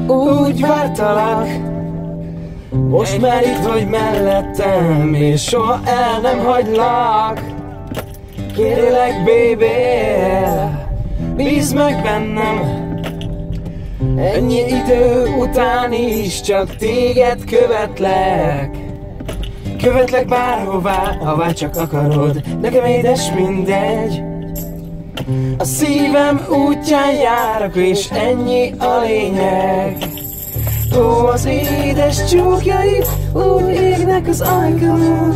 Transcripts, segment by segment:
úgy vártalak, most már itt vagy mellettem, és soha el nem hagylak. Kérlek, baby, bízd meg bennem, ennyi idő után is csak téged követlek. Követlek bárhová, havá csak akarod, nekem édes mindegy. A szívem útján járok, és ennyi a lényeg. Ó, az édes csókjaid úgy égnek az ajkamon,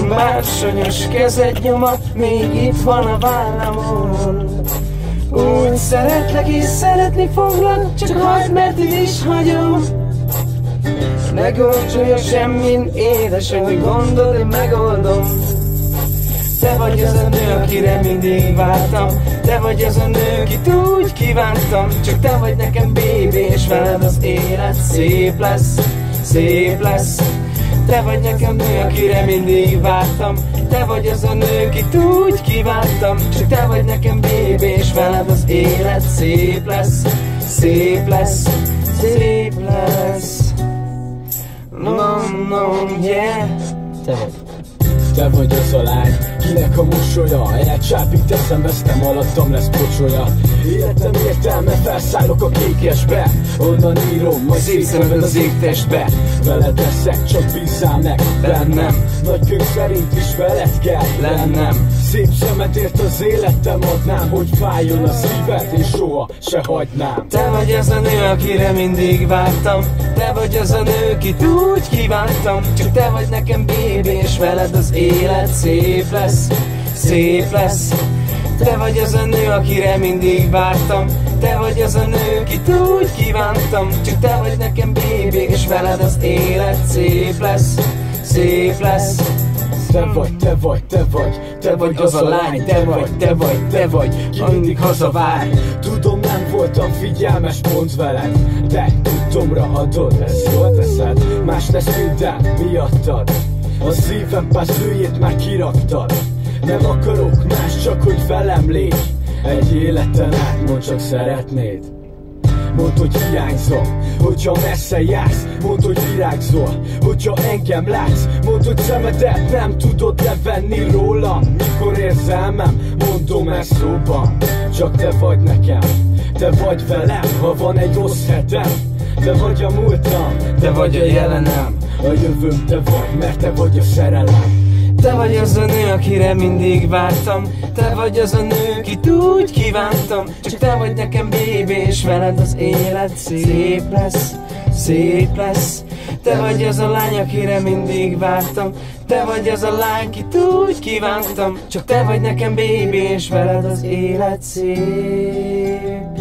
bársonyos kezed nyoma még itt van a vállamon. Úgy szeretlek és szeretni foglak, csak hagyd, mert így is hagyom. Ne gondolj semmin, édes, hogy gondod, én megoldom. Te vagy az a nő, akire mindig vártam, te vagy az a nő, kit úgy kívántam. Csak te vagy nekem, baby, és veled az élet szép lesz, szép lesz. Te vagy nekem nő, akire mindig vártam, te vagy az a nő, kit úgy kívántam. Csak te vagy nekem, baby, és veled az élet szép lesz, szép lesz, szép lesz. No, no, yeah. Te vagy. Te vagy az a lány, kinek a mosolya elcsábít, szenveztem, alattam lesz pocsolya. Életem értelme, felszállok a kékesbe, onnan írom, majd szétszemed az égtestbe. Veled leszek, csak bízzál meg bennem, nagy könyv szerint is veled kell lennem. Szép szemedért az életem adnám, hogy fájjon a szíved, és soha se hagynám. Te vagy az a nő, akire mindig vártam, te vagy az a nő, kit úgy kívántam. Csak te vagy nekem, baby, és veled az élet szép lesz, szép lesz. Te vagy az a nő, akire mindig vártam, te vagy az a nő, kit úgy kívántam. Csak te vagy nekem, baby, és veled az élet szép lesz, szép lesz. Te vagy, te vagy, te vagy, te vagy az a lány, te vagy, te vagy, te vagy, ki mindig hazavár. Tudom, nem voltam figyelmes pont veled, de tudtomra adod, ezt jól teszed. Más lesz minden miattad, a szívem pászlőjét már kiraktad. Nem akarok más, csak hogy velem légy, egy életen át, mondd csak szeretnéd. Mondd, hogy hiányzom, hogyha messze jársz, mondd, hogy virágzol, hogyha engem látsz. Mondd, hogy szemedet nem tudod levenni rólam, mikor érzelmem, mondom ezt szóban. Csak te vagy nekem, te vagy velem, ha van egy rossz hetem. Te vagy a múltam, te vagy a jelenem, a jövőm te vagy, mert te vagy a szerelem. Te vagy az a nő, akire mindig vártam, te vagy az a nő, kit úgy kívántam. Csak te vagy nekem, baby, és veled az élet szép lesz, szép lesz. Te vagy az a lány, akire mindig vártam, te vagy az a lány, kit úgy kívántam. Csak te vagy nekem, baby, és veled az élet szép